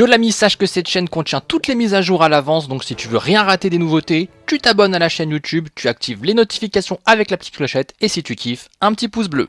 Yo l'ami, sache que cette chaîne contient toutes les mises à jour à l'avance, donc si tu veux rien rater des nouveautés, tu t'abonnes à la chaîne YouTube, tu actives les notifications avec la petite clochette, et si tu kiffes, un petit pouce bleu.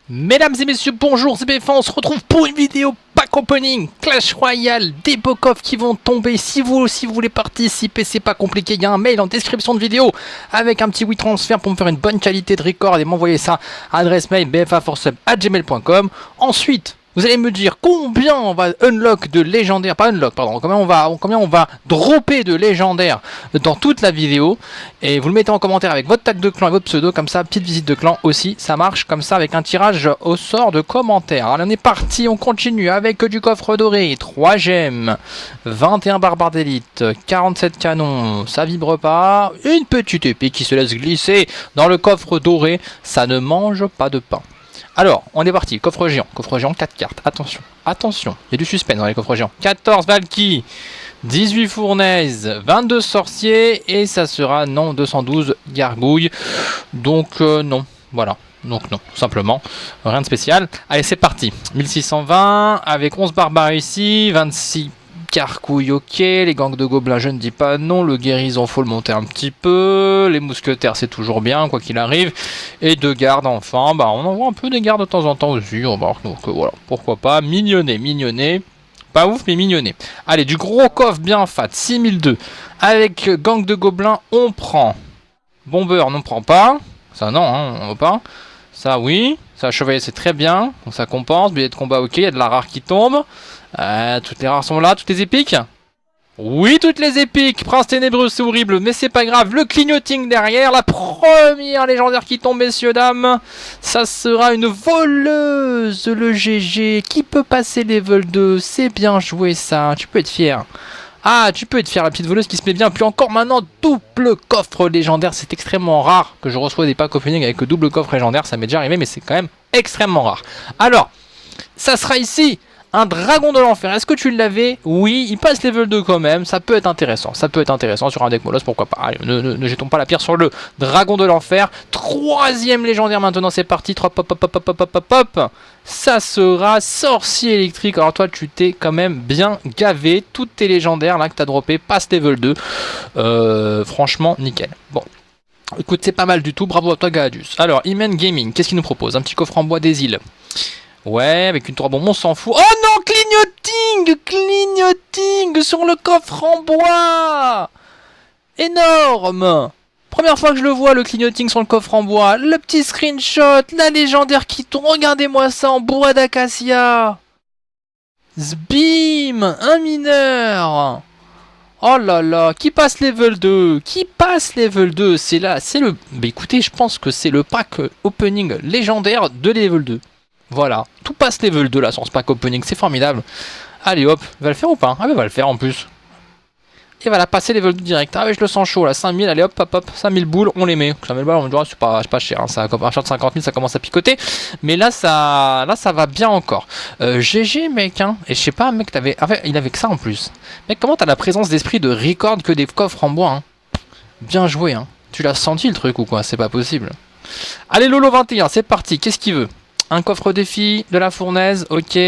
Mesdames et messieurs, bonjour, c'est BF1, on se retrouve pour une vidéo pack opening, Clash Royale, des beaux coffres qui vont tomber. Si vous aussi vous voulez participer, c'est pas compliqué, il y a un mail en description de vidéo avec un petit WeTransfer pour me faire une bonne qualité de record et m'envoyer ça à adresse mail bfa4sub@gmail.com. Ensuite, vous allez me dire combien on va unlock de légendaires, pas unlock, pardon, combien on va dropper de légendaires dans toute la vidéo. Et vous le mettez en commentaire avec votre tag de clan et votre pseudo, comme ça, petite visite de clan aussi, ça marche comme ça avec un tirage au sort de commentaires. Alors on est parti, on continue avec du coffre doré, 3 gemmes, 21 barbares d'élite, 47 canons, ça vibre pas, une petite épée qui se laisse glisser dans le coffre doré, ça ne mange pas de pain. Alors, on est parti, coffre géant 4 cartes, attention, attention, il y a du suspense dans les coffres géants. 14 Valky, 18 fournaises, 22 sorciers, et ça sera, non, 212 gargouilles, donc non, voilà. Donc non, tout simplement, rien de spécial. Allez, c'est parti, 1620, avec 11 barbares ici, 26 carcouilles, ok, les gangs de gobelins, je ne dis pas non, le guérison, faut le monter un petit peu, les mousquetaires, c'est toujours bien, quoi qu'il arrive, et 2 gardes, enfin, bah, on envoie un peu des gardes de temps en temps aussi, donc voilà, pourquoi pas, mignonné, pas ouf, mais mignonné. Allez, du gros coffre bien fat, 6002, avec gang de gobelins, on prend, bomber, on prend pas, ça non, hein, on veut pas, ça oui, ça chevalier, c'est très bien, donc ça compense, billet de combat, ok, il y a de la rare qui tombe. Toutes les rares sont là, toutes les épiques. Oui, toutes les épiques. Prince ténébreux, c'est horrible, mais c'est pas grave. Le clignoting derrière, la première légendaire qui tombe, messieurs, dames. Ça sera une voleuse, le GG, qui peut passer level 2. C'est bien joué, ça. Tu peux être fier. Ah, tu peux être fier, la petite voleuse qui se met bien. Puis encore maintenant, double coffre légendaire. C'est extrêmement rare que je reçois des packs opening avec double coffre légendaire. Ça m'est déjà arrivé, mais c'est quand même extrêmement rare. Alors, ça sera ici un dragon de l'enfer. Est-ce que tu l'avais? Oui, il passe level 2 quand même. Ça peut être intéressant. Ça peut être intéressant sur un deck Molos, pourquoi pas. Allez, ne jetons pas la pierre sur le dragon de l'enfer. 3e légendaire maintenant, c'est parti. 3 pop. Ça sera sorcier électrique. Alors toi, tu t'es quand même bien gavé. Toutes tes légendaires là que tu as droppé passent level 2. Franchement, nickel. Bon. Écoute, c'est pas mal du tout. Bravo à toi, Galadius. Alors, Imen Gaming, qu'est-ce qu'il nous propose? Un petit coffre en bois des îles. Ouais, avec une 3 bombes, on s'en fout. Oh non, clignoting sur le coffre en bois. Énorme. Première fois que je le vois, le clignoting sur le coffre en bois. Le petit screenshot, la légendaire qui tombe. Regardez-moi ça en bois d'acacia. Zbim, un mineur. Oh là là, qui passe level 2? C'est là, c'est le... Bah écoutez, je pense que c'est le pack opening légendaire de level 2. Voilà, tout passe level 2 là sur ce pack opening, c'est formidable. Allez hop, va le faire ou pas? Ah bah va le faire en plus. Et voilà, passer level 2 direct. Ah ouais, je le sens chaud là, 5000, allez hop, 5000 boules, on les met. 5000 balles, on dirait, c'est pas cher, hein. Ça, à partir de 50 000, ça commence à picoter. Mais là, ça va bien encore. GG mec, hein. Et je sais pas, mec, t'avais... Ah ouais, il avait que ça en plus. Mec, comment t'as la présence d'esprit de record que des coffres en bois, hein? Bien joué, hein. Tu l'as senti le truc ou quoi? C'est pas possible. Allez Lolo 21, c'est parti, qu'est-ce qu'il veut? Un coffre défi, de la fournaise, ok.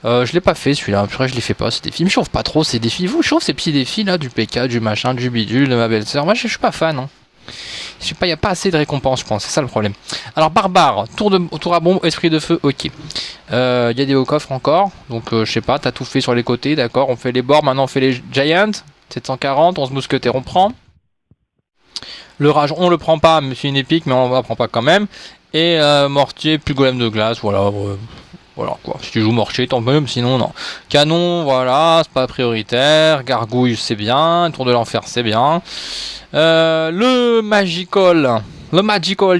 Je l'ai pas fait celui-là, après je les fais pas ces défis. Il me chauffe pas trop ces défis. Vous chauffe ces petits défis là, du PK, du machin, du bidule, de ma belle-sœur. Moi je suis pas fan. Hein. Je sais pas, il n'y a pas assez de récompenses, je pense, c'est ça le problème. Alors barbare, tour à bombe, esprit de feu, ok. Il y a des hauts coffres encore, donc je sais pas, t'as tout fait sur les côtés, d'accord. On fait les bords, maintenant on fait les giants. 740, 11 mousquetaires, on prend. Le rage, on le prend pas, mais c'est une épique, mais on la prend pas quand même. Et mortier, plus golem de glace, voilà. Voilà quoi, si tu joues mortier, tant mieux, sinon non. Canon, voilà, c'est pas prioritaire. Gargouille, c'est bien. Tour de l'enfer, c'est bien. Le magical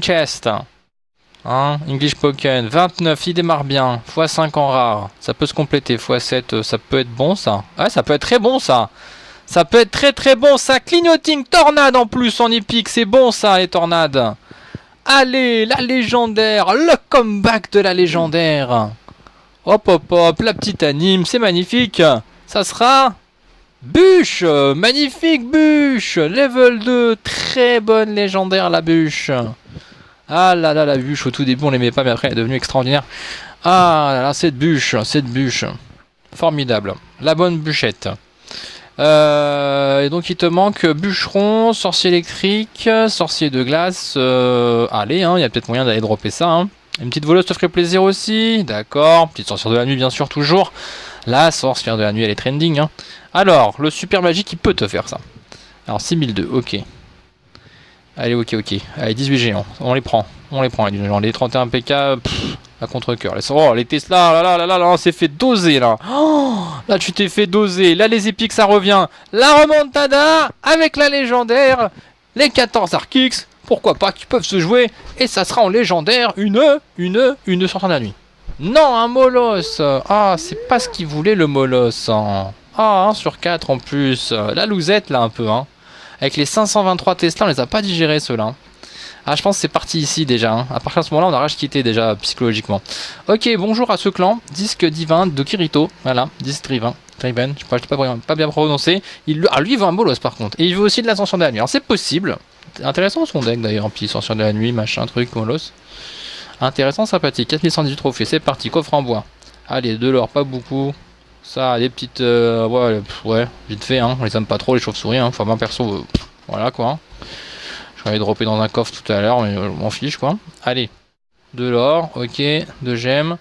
chest. Hein, English Pokémon, 29, il démarre bien. x5 en rare, ça peut se compléter. x7, ça peut être bon ça. Ouais, ça peut être très bon ça. Ça peut être très bon ça. Clignoting, tornade en plus en épique, c'est bon ça les tornades. Allez, la légendaire, le comeback de la légendaire. Hop, la petite anime, c'est magnifique. Ça sera Bûche, magnifique bûche, level 2, très bonne légendaire la bûche. Ah là là, la bûche, au tout début on l'aimait pas, mais après elle est devenue extraordinaire. Ah là là, cette bûche, formidable, la bonne bûchette. Et donc il te manque bûcheron, sorcier électrique, sorcier de glace. Allez, hein, il y a peut-être moyen d'aller dropper ça. Hein. Une petite voleuse te ferait plaisir aussi, d'accord. Petite sorcière de la nuit bien sûr, toujours. La sorcière de la nuit elle est trending. Hein. Alors, le super magique il peut te faire ça. Alors 6002, ok. Allez, ok. Allez, 18 géants, on les prend les géants. Les 31 PK, à contre-cœur. Oh, les Tesla, là, on s'est fait doser là. Oh, là, tu t'es fait doser. Là, les épiques, ça revient. La remontada avec la légendaire. Les 14 Archix, pourquoi pas, qui peuvent se jouer. Et ça sera en légendaire une sortie de la nuit. Non, un Molos. Ah, c'est pas ce qu'il voulait le Molos. Ah, 1 sur 4 en plus. La lousette là un peu, hein. Avec les 523 Tesla, on les a pas digérés ceux-là. Ah, je pense que c'est parti ici déjà. Hein. À partir de ce moment-là, on a rage quitté déjà psychologiquement. Ok, bonjour à ce clan. Disque divin de Kirito. Voilà, disque Driven, je sais pas bien prononcé. Lui, il veut un bolos par contre. Et il veut aussi de l'ascension de la nuit. Alors c'est possible. Intéressant son deck d'ailleurs. Puis ascension de la nuit, machin, truc, bolos. Intéressant, sympathique. 4118 trophées, c'est parti. Coffre en bois. Allez, de l'or, pas beaucoup. Ça, des petites... ouais, vite fait, hein. On les aime pas trop, les chauves-souris, hein. Enfin, moi, perso, voilà, quoi. J'aurais dropper dans un coffre tout à l'heure, mais je m'en fiche, quoi. Allez. De l'or, ok. De gemmes.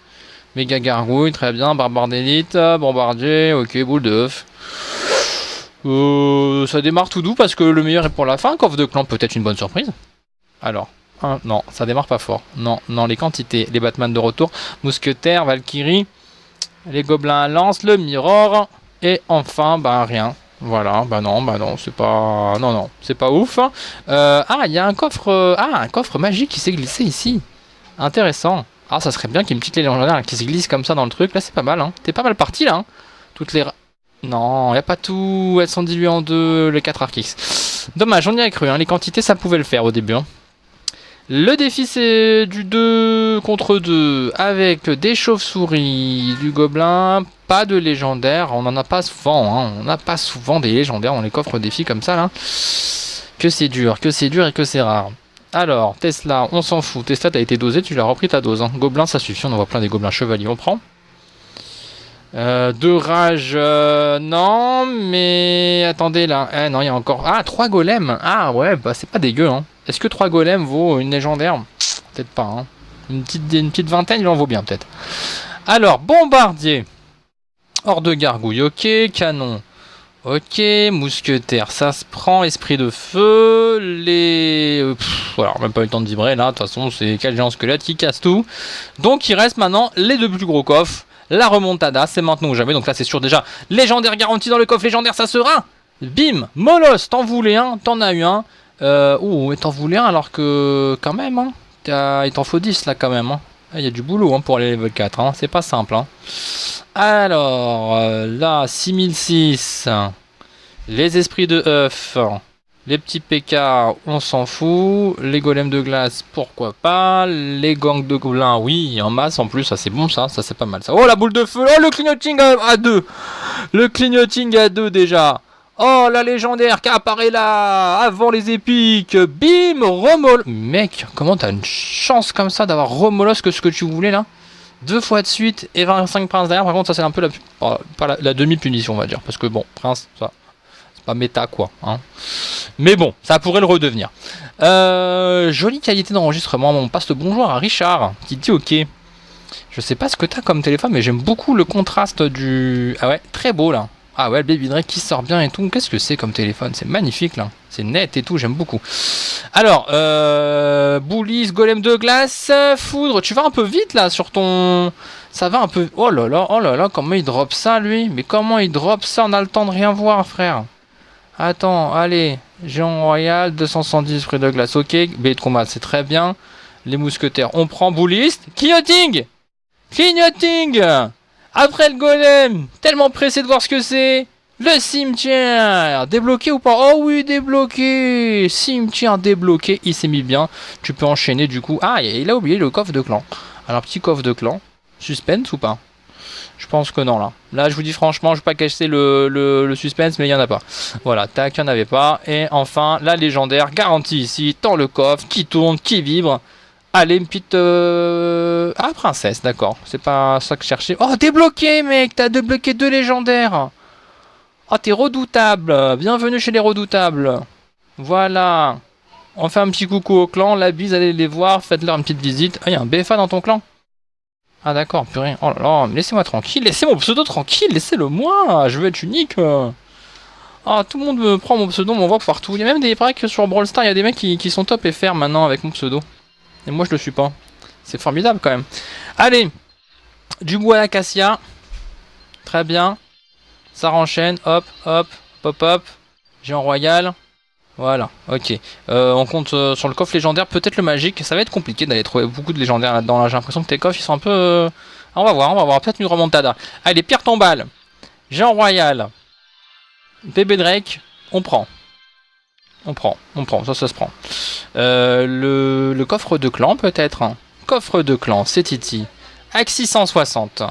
Méga gargouille, très bien. Barbare d'élite, bombardier, ok. Boule d'œuf. Ça démarre tout doux parce que le meilleur est pour la fin. Coffre de clan, peut-être une bonne surprise. Alors... non, ça démarre pas fort. Non, les quantités. Les Batman de retour. Mousquetaire, Valkyrie... Les gobelins à lance, le mirror, et enfin, rien. Voilà, non, c'est pas... Non, c'est pas ouf. Il y a un coffre... un coffre magique qui s'est glissé ici. Intéressant. Ah, ça serait bien qu'il y ait une petite légendaire qui se glisse comme ça dans le truc. Là, c'est pas mal, hein. T'es pas mal parti, là, hein. Toutes les... Non, y a pas tout. Elles sont diluées en deux, les 4 Archix. Dommage, on y a cru, hein. Les quantités, ça pouvait le faire au début, hein. Le défi c'est du 2 contre 2 avec des chauves-souris, du gobelin, pas de légendaire, on en a pas souvent, hein. On n'a pas souvent des légendaires dans les coffres défis comme ça là. Que c'est dur et que c'est rare. Alors, Tesla, on s'en fout, Tesla t'as été dosé, tu l'as repris ta dose. Hein. Gobelin ça suffit, on en voit plein des gobelins chevaliers, on prend. De rage, non, mais attendez là, non il y a encore, 3 golems, ouais, c'est pas dégueu hein. Est-ce que 3 golems vaut une légendaire? Peut-être pas, hein. Une petite vingtaine, il en vaut bien peut-être. Alors, bombardier, hors de gargouille, ok, canon, ok, mousquetaire, ça se prend, esprit de feu, voilà, même pas eu le temps de vibrer là, de toute façon c'est 4 géants squelettes qui cassent tout. Donc il reste maintenant les 2 plus gros coffres. La remontada, c'est maintenant ou jamais. Donc là, c'est sûr déjà. Légendaire garanti dans le coffre légendaire, ça sera. Bim, Molos, t'en voulais un, t'en as eu un. Et t'en voulais un alors que quand même, hein. Il t'en faut 10 là quand même. Hein. Il y a du boulot hein, pour les level 4. Hein. C'est pas simple. Hein. Alors, là, 6006. Les esprits de œuf. Les petits PK, on s'en fout. Les golems de glace, pourquoi pas. Les gangs de gobelins, oui, en masse en plus. Ça, c'est bon, ça c'est pas mal. Ça. Oh, la boule de feu. Oh, le clignoting à 2. Le clignoting à 2 déjà. Oh, la légendaire qui apparaît là. Avant les épiques. Bim, remol. Mec, comment t'as une chance comme ça d'avoir remolos que ce que tu voulais là 2 fois de suite et 25 princes derrière. Par contre, ça, c'est un peu la demi-punition, on va dire. Parce que bon, prince, ça. Pas méta quoi hein. Mais bon ça pourrait le redevenir. Jolie qualité d'enregistrement. On passe le bonjour à Richard qui dit ok. Je sais pas ce que t'as comme téléphone mais j'aime beaucoup le contraste du... Ah ouais très beau là. Ah ouais le Baby Drake qui sort bien et tout. Qu'est-ce que c'est comme téléphone? C'est magnifique là. C'est net et tout, j'aime beaucoup. Alors Boulis, golem de glace, foudre. Tu vas un peu vite là sur ton... Ça va un peu... Oh là là, comment il drop ça lui? Mais comment il drop ça? On a le temps de rien voir frère. Attends, allez, géant royal, 270 fruits de glace, ok, B de combat, c'est très bien. Les mousquetaires, on prend bouliste. Clignoting. Après le golem, tellement pressé de voir ce que c'est. Le cimetière, débloqué ou pas? Oh oui, débloqué. Cimetière débloqué, il s'est mis bien. Tu peux enchaîner du coup. Ah, il a oublié le coffre de clan. Alors, petit coffre de clan. Suspense ou pas? Je pense que non là. Là je vous dis franchement, je vais pas cacher le suspense, mais il n'y en a pas. Voilà, tac, il n'y en avait pas. Et enfin, la légendaire garantie ici, dans le coffre, qui tourne, qui vibre. Allez, une petite... Ah, princesse, d'accord. C'est pas ça que je cherchais. Oh, débloqué, mec. T'as débloqué 2 légendaires. Oh, t'es redoutable. Bienvenue chez les redoutables. Voilà. On fait un petit coucou au clan. La bise, allez les voir. Faites-leur une petite visite. Ah, il y a un BFA dans ton clan. Ah, d'accord, purée. Oh là là, laissez-moi tranquille. Laissez mon pseudo tranquille. Laissez-le moi. Je veux être unique. Ah, tout le monde me prend mon pseudo, m'envoie partout. Il y a même des... pareil que sur Brawl Stars, il y a des mecs qui sont top FR maintenant avec mon pseudo. Et moi je le suis pas. C'est formidable quand même. Allez, du bois à l'acacia. Très bien. Ça renchaîne. Hop, hop, pop, hop. Géant royal. Voilà, ok. On compte sur le coffre légendaire, peut-être le magique. Ça va être compliqué d'aller trouver beaucoup de légendaires là-dedans. Là, j'ai l'impression que tes coffres ils sont un peu... On va voir. Peut-être une remontada. Allez, pierre tombale. Géant royal. Bébé Drake. On prend. Ça se prend. Le coffre de clan peut-être. Coffre de clan, c'est Titi. Axis 160.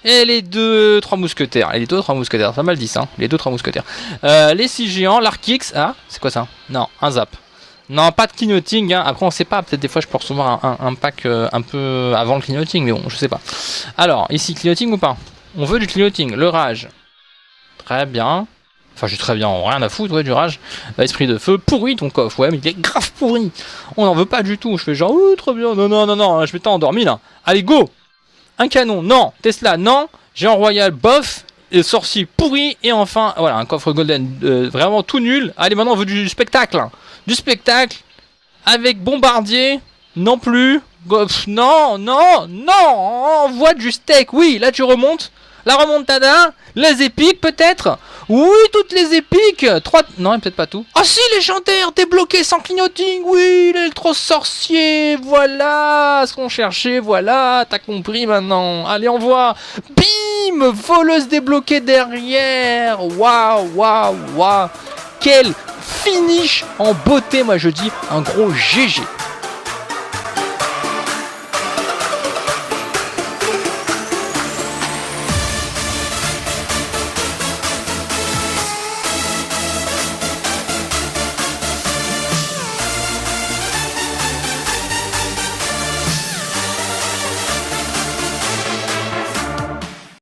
Et les 2-3 mousquetaires. Pas mal dit ça. Les 2-3 mousquetaires. Les 6 géants, l'Arkix. Ah, c'est quoi ça? Non, un zap. Non, pas de clignoting. Hein. Après, on sait pas. Peut-être des fois, je peux recevoir un pack un peu avant le clignoting. Mais bon, je sais pas. Alors, ici, clignoting ou pas? On veut du clignoting. Le rage. Très bien. Enfin, j'ai très bien, rien à foutre, ouais, du rage. Esprit de feu, pourri ton coffre, ouais, mais il est grave pourri. On n'en veut pas du tout. Je fais genre, très bien, non, je m'étais endormi là. Allez, go. Un canon, non. Tesla, non. Géant royal, bof. Et sorcier pourri. Et enfin, voilà, un coffre golden vraiment tout nul. Allez, maintenant on veut du spectacle. Hein. Du spectacle. Avec bombardier. Non plus. Non. On voit du steak, oui, là tu remontes. La remontada, les épiques peut-être. Oui, toutes les épiques. 3... Non, peut-être pas tout. Ah si, légendaire, débloqué sans clignoting. Oui, l'électro-sorcier. Voilà ce qu'on cherchait. Voilà, t'as compris maintenant. Allez, on voit. Bim, voleuse débloquée derrière. Waouh. Quel finish en beauté. Moi, je dis un gros GG.